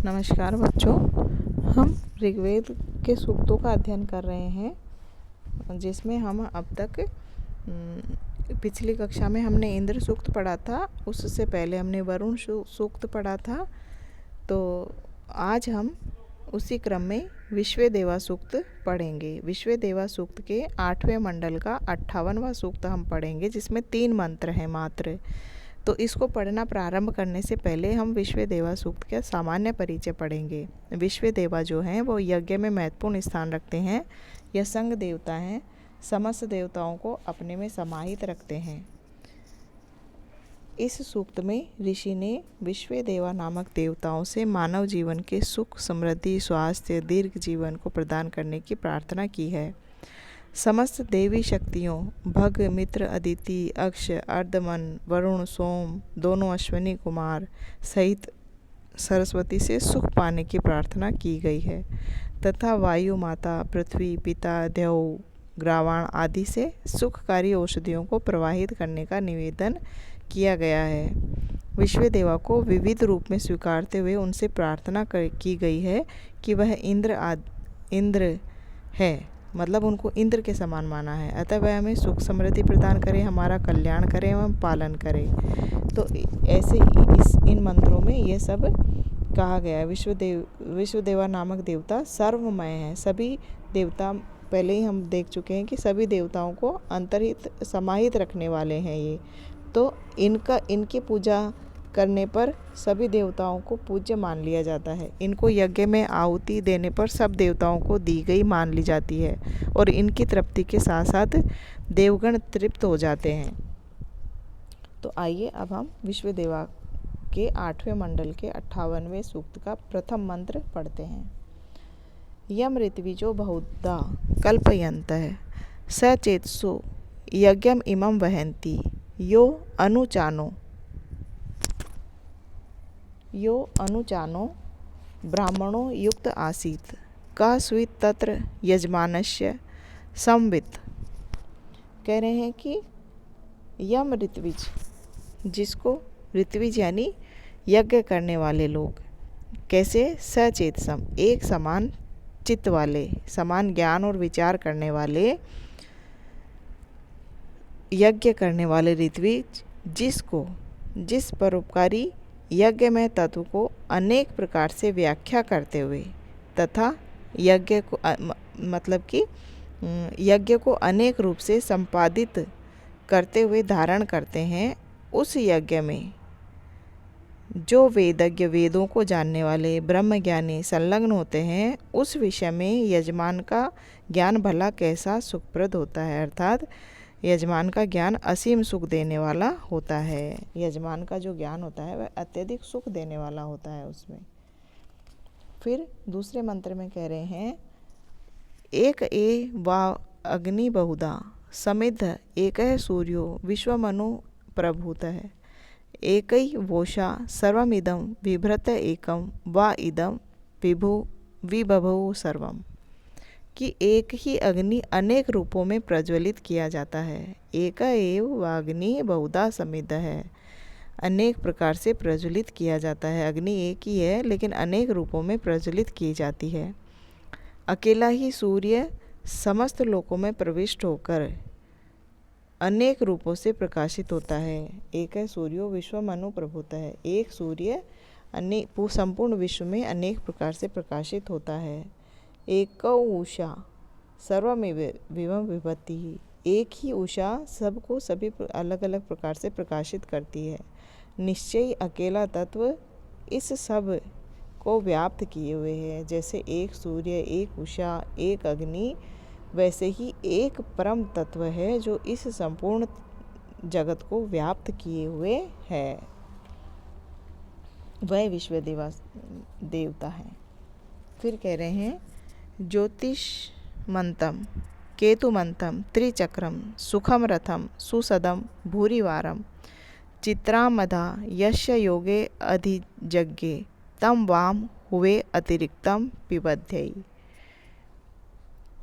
नमस्कार बच्चों, हम ऋग्वेद के सूक्तों का अध्ययन कर रहे हैं, जिसमें हम अब तक पिछली कक्षा में हमने इंद्र सूक्त पढ़ा था। उससे पहले हमने वरुण सूक्त पढ़ा था। तो आज हम उसी क्रम में विश्वेदेवा सूक्त पढ़ेंगे। विश्वेदेवा सूक्त के 8वें मंडल का 58वां सूक्त हम पढ़ेंगे, जिसमें 3 मंत्र हैं मात्र। तो इसको पढ़ना प्रारंभ करने से पहले हम विश्वेदेवा सूक्त का सामान्य परिचय पढ़ेंगे। विश्वेदेवा जो हैं वो यज्ञ में महत्वपूर्ण स्थान रखते हैं। यह संग देवता हैं, समस्त देवताओं को अपने में समाहित रखते हैं। इस सूक्त में ऋषि ने विश्वेदेवा नामक देवताओं से मानव जीवन के सुख, समृद्धि, स्वास्थ्य, दीर्घ जीवन को प्रदान करने की प्रार्थना की है। समस्त देवी शक्तियों भग, मित्र, अदिति, अक्ष, अर्धमन, वरुण, सोम, दोनों अश्विनी कुमार सहित सरस्वती से सुख पाने की प्रार्थना की गई है तथा वायु माता, पृथ्वी, पिता, देव, ग्रावाण आदि से सुखकारी औषधियों को प्रवाहित करने का निवेदन किया गया है। विश्वेदेवा को विविध रूप में स्वीकारते हुए उनसे प्रार्थना की गई है कि वह इंद्र है, मतलब उनको इंद्र के समान माना है। अतः वह हमें सुख समृद्धि प्रदान करे, हमारा कल्याण करे एवं पालन करे। तो ऐसे इन मंत्रों में ये सब कहा गया है। विश्वदेवा नामक देवता सर्वमय है। सभी देवता पहले ही हम देख चुके हैं कि सभी देवताओं को अंतर्हित समाहित रखने वाले हैं ये। तो इनकी पूजा करने पर सभी देवताओं को पूज्य मान लिया जाता है। इनको यज्ञ में आहुति देने पर सब देवताओं को दी गई मान ली जाती है और इनकी तृप्ति के साथ साथ देवगण तृप्त हो जाते हैं। तो आइए अब हम विश्वेदेवा के 8वें मंडल के 58वें सूक्त का प्रथम मंत्र पढ़ते हैं। यम ऋत्विजो बहुधा कल्पयन्तः स चेतसो यज्ञम इमं वहन्ति यो अनुचानो ब्राह्मणो युक्त आसीत का स्वीत तत्र यजमानस्य संवित। कह रहे हैं कि यम ऋत्विज, जिसको ऋत्विज यानी यज्ञ करने वाले लोग, कैसे सचेतसम, एक समान चित्त वाले, समान ज्ञान और विचार करने वाले, यज्ञ करने वाले ऋत्विज, जिस परोपकारी यज्ञ में तत्व को अनेक प्रकार से व्याख्या करते हुए तथा यज्ञ को मतलब कि यज्ञ को अनेक रूप से संपादित करते हुए धारण करते हैं, उस यज्ञ में जो वेदज्ञ, वेदों को जानने वाले ब्रह्मज्ञानी संलग्न होते हैं, उस विषय में यजमान का ज्ञान भला कैसा सुखप्रद होता है। अर्थात यजमान का ज्ञान असीम सुख देने वाला होता है। यजमान का जो ज्ञान होता है वह अत्यधिक सुख देने वाला होता है उसमें। फिर दूसरे मंत्र में कह रहे हैं, एक ए वा अग्नि बहुधा समिद्ध एक सूर्यो विश्वमनु प्रभूत है एकई वोषा सर्वमिदं बिभ्रत एकम वा इदम विभवौ सर्वम। कि एक ही अग्नि अनेक रूपों में प्रज्वलित किया जाता है। एक एव अग्नि बहुधा समिद्ध है, अनेक प्रकार से प्रज्वलित किया जाता है। अग्नि एक ही है लेकिन अनेक रूपों में प्रज्वलित की जाती है। अकेला ही सूर्य समस्त लोकों में प्रविष्ट होकर अनेक रूपों से प्रकाशित होता है। एक सूर्यो विश्वमनु प्रभुत है, एक सूर्य संपूर्ण विश्व में अनेक प्रकार से प्रकाशित होता है। एक उषा सर्वमेव विभवति, एक ही उषा सबको सभी अलग अलग प्रकार से प्रकाशित करती है। निश्चय अकेला तत्व इस सब को व्याप्त किए हुए है। जैसे एक सूर्य, एक उषा, एक अग्नि, वैसे ही एक परम तत्व है जो इस संपूर्ण जगत को व्याप्त किए हुए है। वह विश्वेदेवा देवता है। फिर कह रहे हैं, ज्योतिषमंतम केतुमंतम त्रिचक्रम सुखम रथम सुसदम भूरिवारम चित्रामधा यस्य योगे अधिजज्ञे तम वाम हुए अतिरिक्तम पिबध्यई।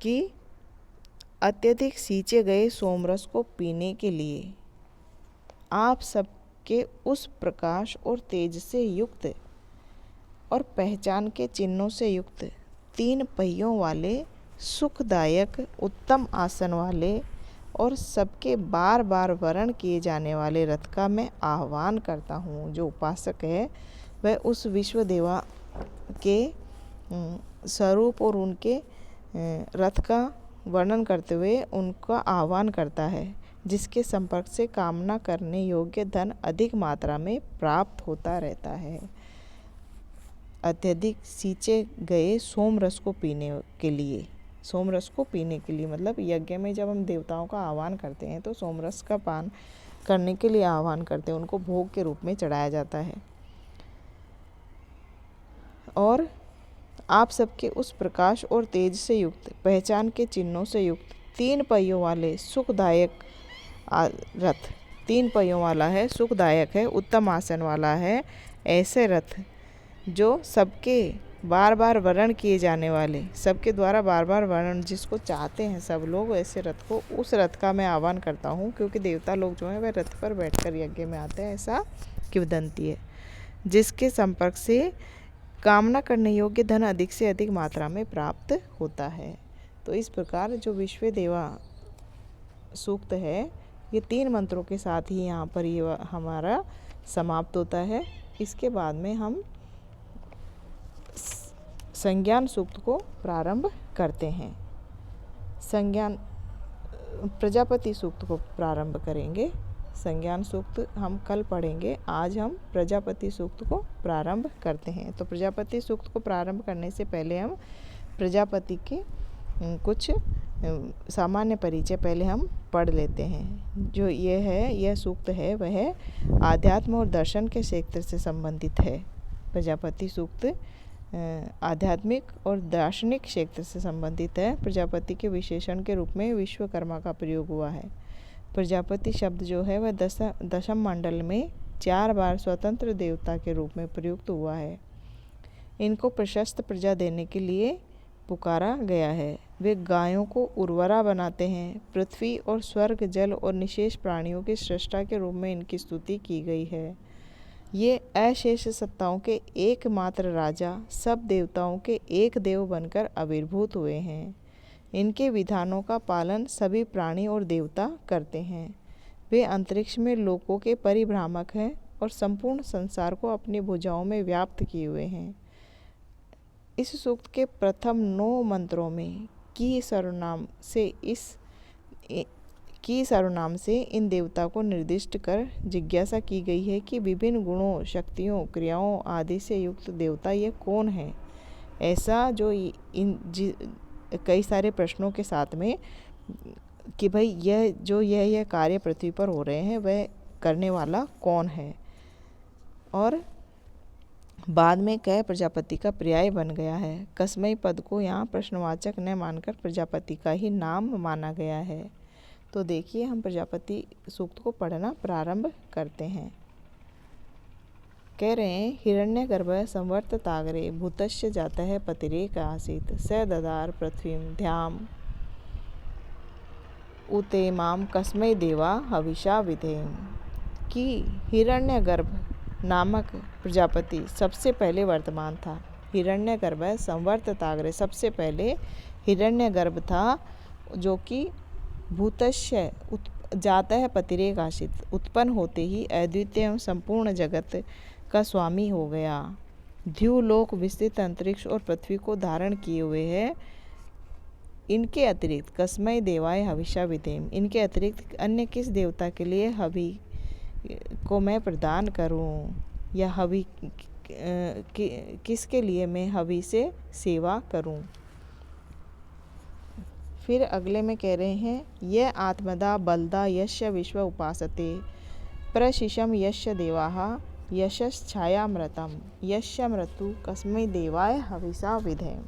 कि अत्यधिक सींचे गए सोमरस को पीने के लिए आप सबके उस प्रकाश और तेज से युक्त और पहचान के चिन्हों से युक्त 3 पहियों वाले सुखदायक उत्तम आसन वाले और सबके बार बार वर्ण किए जाने वाले रथ का मैं आह्वान करता हूँ। जो उपासक है वह उस विश्व देवा के स्वरूप और उनके रथ का वर्णन करते हुए उनका आह्वान करता है, जिसके संपर्क से कामना करने योग्य धन अधिक मात्रा में प्राप्त होता रहता है। अत्यधिक सींचे गए सोम रस को पीने के लिए, सोम रस को पीने के लिए मतलब यज्ञ में जब हम देवताओं का आह्वान करते हैं तो सोम रस का पान करने के लिए आह्वान करते हैं, उनको भोग के रूप में चढ़ाया जाता है। और आप सबके उस प्रकाश और तेज से युक्त पहचान के चिन्हों से युक्त 3 पहियों वाले सुखदायक रथ, 3 पहियों वाला है, सुखदायक है, उत्तम आसन वाला है, ऐसे रथ जो सबके बार बार वर्ण किए जाने वाले, सबके द्वारा बार बार वर्ण जिसको चाहते हैं सब लोग, ऐसे रथ को, उस रथ का मैं आह्वान करता हूँ। क्योंकि देवता लोग जो हैं वह रथ पर बैठकर यज्ञ में आते हैं, ऐसा किंवदंती है। जिसके संपर्क से कामना करने योग्य धन अधिक से अधिक मात्रा में प्राप्त होता है। तो इस प्रकार जो विश्व देवा सूक्त है ये 3 मंत्रों के साथ ही यहाँ पर ये हमारा समाप्त होता है। इसके बाद में हम संज्ञान सूक्त को प्रारंभ करते हैं। संज्ञान प्रजापति सूक्त को प्रारंभ करेंगे। संज्ञान सूक्त हम कल पढ़ेंगे, आज हम प्रजापति सूक्त को प्रारंभ करते हैं। तो प्रजापति सूक्त को प्रारंभ करने से पहले हम प्रजापति के कुछ सामान्य परिचय पहले हम पढ़ लेते हैं। जो ये है, यह सूक्त है वह आध्यात्म और दर्शन के क्षेत्र से संबंधित है। प्रजापति सूक्त आध्यात्मिक और दार्शनिक क्षेत्र से संबंधित है। प्रजापति के विशेषण के रूप में विश्वकर्मा का प्रयोग हुआ है। प्रजापति शब्द जो है वह दशम मंडल में 4 बार स्वतंत्र देवता के रूप में प्रयुक्त हुआ है। इनको प्रशस्त प्रजा देने के लिए पुकारा गया है। वे गायों को उर्वरा बनाते हैं। पृथ्वी और स्वर्ग, जल और निशेष प्राणियों के सृष्टा के रूप में इनकी स्तुति की गई है। ये अशेष सत्ताओं के एकमात्र राजा, सब देवताओं के एक देव बनकर आविर्भूत हुए हैं। इनके विधानों का पालन सभी प्राणी और देवता करते हैं। वे अंतरिक्ष में लोकों के परिभ्रामक हैं और संपूर्ण संसार को अपनी भुजाओं में व्याप्त किए हुए हैं। इस सूक्त के प्रथम 9 मंत्रों में की सर्वनाम से इन देवता को निर्दिष्ट कर जिज्ञासा की गई है कि विभिन्न गुणों, शक्तियों, क्रियाओं आदि से युक्त देवता ये कौन है। ऐसा जो कई सारे प्रश्नों के साथ में कि भाई यह कार्य पृथ्वी पर हो रहे हैं वह करने वाला कौन है। और बाद में कह प्रजापति का पर्याय बन गया है। कसमई पद को यहाँ प्रश्नवाचक न मानकर प्रजापति का ही नाम माना गया है। तो देखिए हम प्रजापति सूक्त को पढ़ना प्रारंभ करते हैं। कह रहे हैं, हिरण्यगर्भ संवर्तताग्रे भूतस्य जातः पतिरेक आसीत् स ददार पृथ्वीं ध्याम उते माम कस्मै देवा हविषा विधेम। कि हिरण्यगर्भ नामक प्रजापति सबसे पहले वर्तमान था। हिरण्यगर्भ संवर्तताग्रे, सबसे पहले हिरण्यगर्भ था, जो कि भूतस्य जातः पतिरेक आसीत्, उत्पन्न होते ही अद्वितीय एवं संपूर्ण जगत का स्वामी हो गया। द्युलोक, विस्तृत अंतरिक्ष और पृथ्वी को धारण किए हुए है। इनके अतिरिक्त कस्मै देवाय हविषा विधेम, इनके अतिरिक्त अन्य किस देवता के लिए हवि को मैं प्रदान करूं, या हवि किसके लिए मैं हवि से सेवा करूं। फिर अगले में कह रहे हैं, यह आत्मदा बलदा यस्य विश्व उपासते प्रशिशम यस्य देवाः यशश्छायामृतम यस्य मृत्यु कस्मै देवाय हविषा विधेम।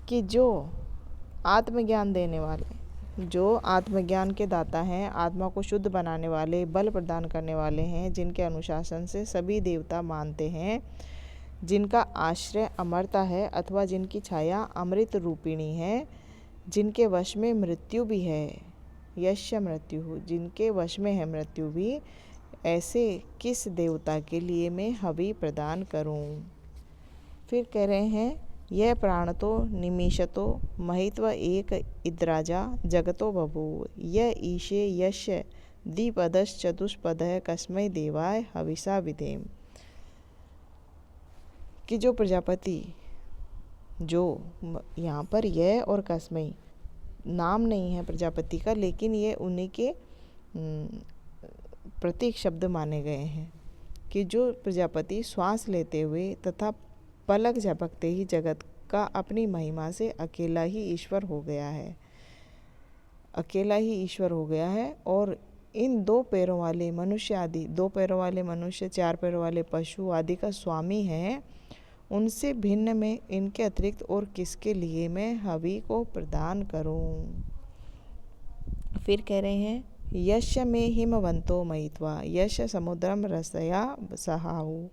कि जो आत्मज्ञान देने वाले, जो आत्मज्ञान के दाता हैं, आत्मा को शुद्ध बनाने वाले, बल प्रदान करने वाले हैं, जिनके अनुशासन से सभी देवता मानते हैं, जिनका आश्रय अमरता है अथवा जिनकी छाया अमृत रूपिणी है, जिनके वश में मृत्यु भी है, यश्य मृत्यु, जिनके वश में है मृत्यु भी, ऐसे किस देवता के लिए मैं हवि प्रदान करूं। फिर कह रहे हैं यह प्राणतो निमिषतो महित्व एक इद्राजा जगतो बभूव य ईशे यस्य द्विपदश्चतुष्पदः कस्मै देवाय हविषा विधेम। कि जो प्रजापति, जो यहाँ पर यह और कस्मै नाम नहीं है प्रजापति का, लेकिन ये उन्हीं के प्रतीक शब्द माने गए हैं कि जो प्रजापति श्वास लेते हुए तथा पलक झपकते ही जगत का अपनी महिमा से अकेला ही ईश्वर हो गया है, अकेला ही ईश्वर हो गया है। और इन दो पैरों वाले मनुष्य आदि, दो पैरों वाले मनुष्य, चार पैरों वाले पशु आदि का स्वामी है, उनसे भिन्न में इनके अतिरिक्त और किसके लिए मैं हवि को प्रदान करूं। फिर कह रहे हैं यश में हिमवंतो महित्वा यश समुद्रम रसया सहाहु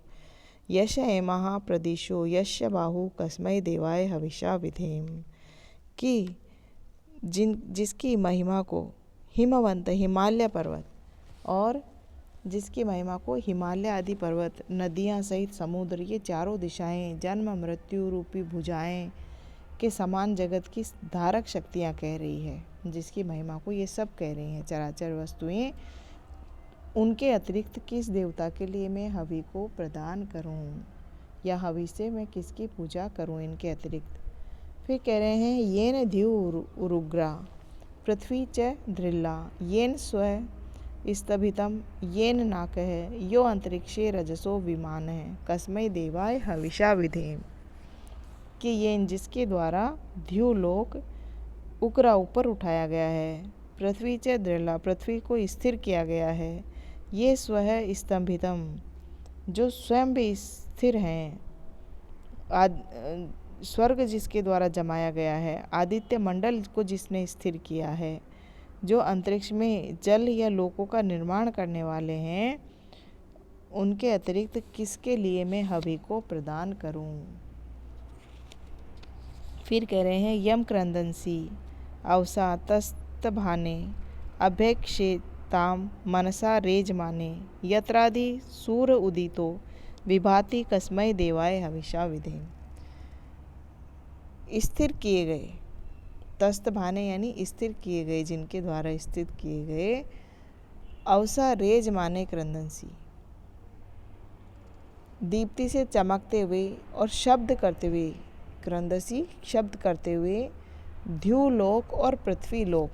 यश हेमः प्रदिशो यश बाहु कस्मै देवाय हविषा विधेम। कि जिसकी महिमा को हिमवंत हिमालय पर्वत और जिसकी महिमा को हिमालय आदि पर्वत, नदियाँ सहित समुद्र, ये चारों दिशाएं जन्म मृत्यु रूपी भुजाएं के समान जगत की धारक शक्तियाँ कह रही है, जिसकी महिमा को ये सब कह रही हैं चराचर वस्तुएं, उनके अतिरिक्त किस देवता के लिए मैं हवि को प्रदान करूं या हवि से मैं किसकी पूजा करूं इनके अतिरिक्त। फिर कह रहे हैं येन द्यु रुग्रा पृथ्वी च ध्रिल्ला येन स्व स्तभितम येन नाकः यो अंतरिक्षे रजसो विमान है कस्मै देवाय हविषा विधेम। कि येन जिसके द्वारा द्युलोक उकरा ऊपर उठाया गया है, पृथ्वी च ध्रिल्ला पृथ्वी को स्थिर किया गया है, ये स्वः स्तंभितम जो स्वयं भी स्थिर हैं, स्वर्ग जिसके द्वारा जमाया गया है, आदित्य मंडल को जिसने स्थिर किया है, जो अंतरिक्ष में जल या लोकों का निर्माण करने वाले हैं, उनके अतिरिक्त किसके लिए मैं हवि को प्रदान करूं। फिर कह रहे हैं यम क्रंदंसी अवसा तस्तभाने अभ्यक्षेताम मनसा रेजमाने यत्रादि सूर उदितो विभाति कस्मै देवाय हविषा विधेम। स्थिर किए गए, तस्तभाने यानी स्थिर किए गए, जिनके द्वारा स्थित किए गए, अवसा रेज माने क्रंदंसी दीप्ति से चमकते हुए और शब्द करते हुए, क्रंदसी शब्द करते हुए, ध्युलोक और पृथ्वी लोक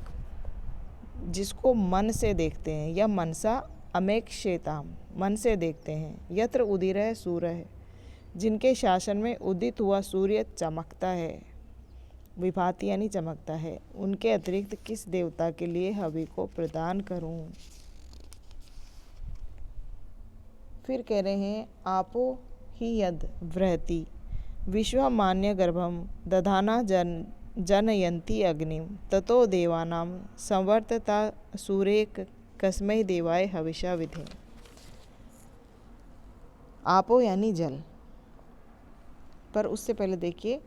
जिसको मन से देखते हैं या मनसा अमेक्षेताम मन से देखते हैं, यत्र उदिरः सूर्य जिनके शासन में उदित हुआ सूर्य चमकता है, विभाति यानी चमकता है, उनके अतिरिक्त किस देवता के लिए हवि को प्रदान करूं। फिर कह रहे हैं आपो ही यद वृहति विश्वमान्य गर्भम दधाना जनयन्ति अग्निम ततो देवानां संवर्तता सूरे कस्मै देवाय हविषा विधे। आपो यानी जल, पर उससे पहले देखिए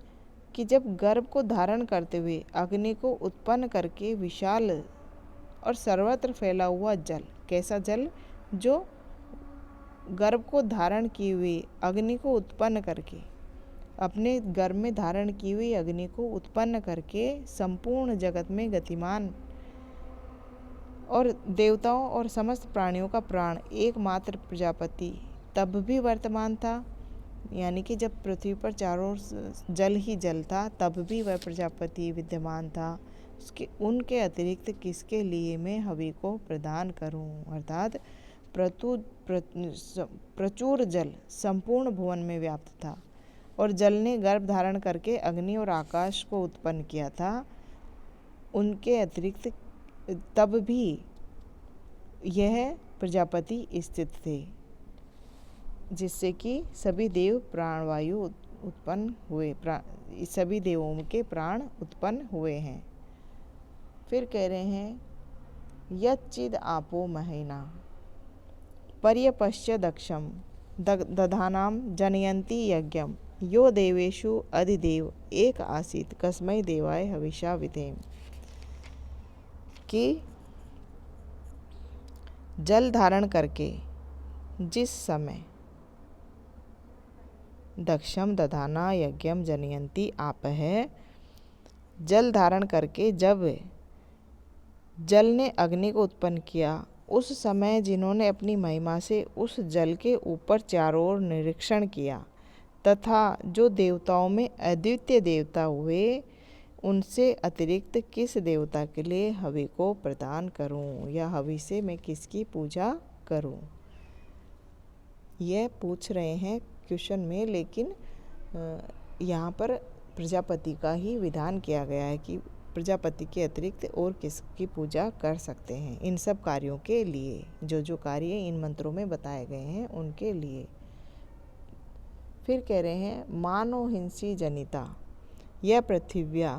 कि जब गर्भ को धारण करते हुए अग्नि को उत्पन्न करके विशाल और सर्वत्र फैला हुआ जल, कैसा जल, जो गर्भ को धारण किए हुए अग्नि को उत्पन्न करके, अपने गर्भ में धारण की हुई अग्नि को उत्पन्न करके संपूर्ण जगत में गतिमान और देवताओं और समस्त प्राणियों का प्राण एकमात्र प्रजापति तब भी वर्तमान था, यानी कि जब पृथ्वी पर चारों ओर जल ही जल था तब भी वह प्रजापति विद्यमान था, उसके उनके अतिरिक्त किसके लिए मैं हवि को प्रदान करूं। अर्थात प्रचुर जल संपूर्ण भुवन में व्याप्त था और जल ने गर्भ धारण करके अग्नि और आकाश को उत्पन्न किया था, उनके अतिरिक्त तब भी यह प्रजापति स्थित थे, जिससे कि सभी देव प्राणवायु उत्पन्न हुए, सभी देवों के प्राण उत्पन्न हुए हैं। फिर कह रहे हैं यच्चिद आपो महीना पर्यपश्य दक्षम दधानाम जनयन्ति यज्ञम यो देवेषु अधिदेव एक आसीत कस्मै देवाय हविषा विधेम। कि जल धारण करके जिस समय दक्षम दधाना यज्ञम जनयंती आपः। जल धारण करके जब जल ने अग्नि को उत्पन्न किया, उस समय जिन्होंने अपनी महिमा से उस जल के ऊपर चारों ओर निरीक्षण किया तथा जो देवताओं में अद्वितीय देवता हुए, उनसे अतिरिक्त किस देवता के लिए हवि को प्रदान करूं, या हवि से मैं किसकी पूजा करूं। यह पूछ रहे हैं क्वेश्चन में, लेकिन यहाँ पर प्रजापति का ही विधान किया गया है कि प्रजापति के अतिरिक्त और किसकी पूजा कर सकते हैं इन सब कार्यों के लिए। जो जो कार्य इन मंत्रों में बताए गए हैं उनके लिए। फिर कह रहे हैं मानो हिंसी जनिता यह पृथिव्या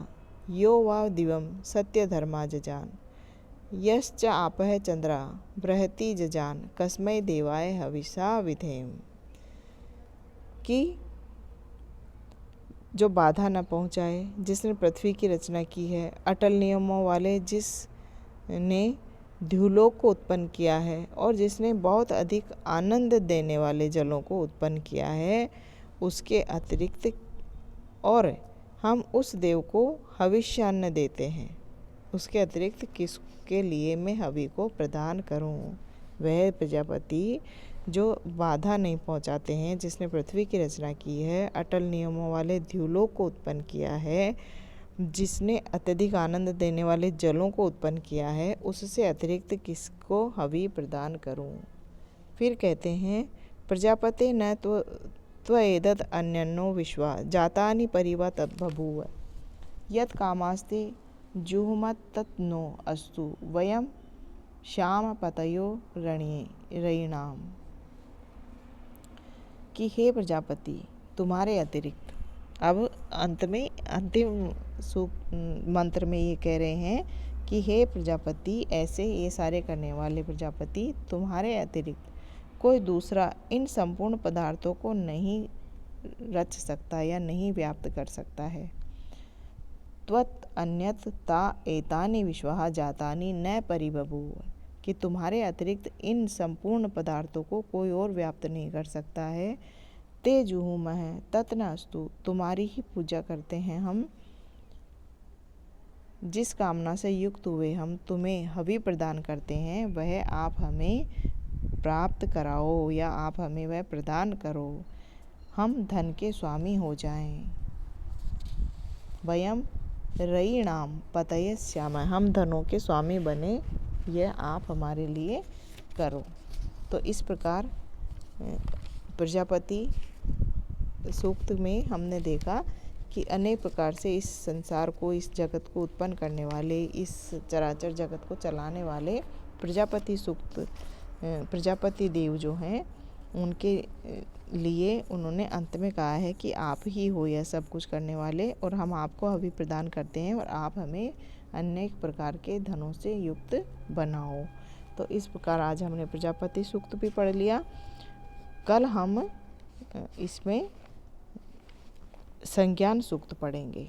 यो वा दिवम सत्य धर्मा जजान यश्च आपः चंद्रा बृहति जजान कस्मै देवाय हविषा विधेम। कि जो बाधा न पहुँचाए, जिसने पृथ्वी की रचना की है, अटल नियमों वाले जिसने द्युलोक को उत्पन्न किया है और जिसने बहुत अधिक आनंद देने वाले जलों को उत्पन्न किया है, उसके अतिरिक्त और हम उस देव को हविष्यान्न देते हैं, उसके अतिरिक्त किसके लिए मैं हवि को प्रदान करूं। वह प्रजापति जो बाधा नहीं पहुंचाते हैं, जिसने पृथ्वी की रचना की है, अटल नियमों वाले द्युलोक को उत्पन्न किया है, जिसने अत्यधिक आनंद देने वाले जलों को उत्पन्न किया है, उससे अतिरिक्त किसको हवि प्रदान करूं। फिर कहते हैं प्रजापते न त्वएतद् अन्यन्नो विश्वा जातानि परिवा तद्बभूव यत् कामास्ते जुहुमत्तत् नो अस्तु वयं श्याम पतयो रयिणाम। कि हे प्रजापति तुम्हारे अतिरिक्त, अब अंत में अंतिम मंत्र में ये कह रहे हैं कि हे प्रजापति, ऐसे ये सारे करने वाले प्रजापति तुम्हारे अतिरिक्त कोई दूसरा इन संपूर्ण पदार्थों को नहीं रच सकता या नहीं व्याप्त कर सकता है। त्वत् अन्यत् ता एतानि विश्वाः जातानि न परिबभूव। कि तुम्हारे अतिरिक्त इन संपूर्ण पदार्थों को कोई और व्याप्त नहीं कर सकता है। ते जुहुमः तत् न अस्तु, तुम्हारी ही पूजा करते हैं हम। जिस कामना से युक्त हुए हम तुम्हें हवि प्रदान करते हैं, वह आप हमें प्राप्त कराओ या आप हमें वह प्रदान करो, हम धन के स्वामी हो जाएं। वयम रयिणाम पतये स्याम, हम धनों के स्वामी बने, यह आप हमारे लिए करो। तो इस प्रकार प्रजापति सूक्त में हमने देखा कि अनेक प्रकार से इस संसार को, इस जगत को उत्पन्न करने वाले, इस चराचर जगत को चलाने वाले प्रजापति सूक्त, प्रजापति देव जो हैं, उनके लिए उन्होंने अंत में कहा है कि आप ही हो यह सब कुछ करने वाले, और हम आपको हवि प्रदान करते हैं और आप हमें अनेक प्रकार के धनों से युक्त बनाओ। तो इस प्रकार आज हमने प्रजापति सूक्त भी पढ़ लिया। कल हम इसमें संज्ञान सूक्त पढ़ेंगे।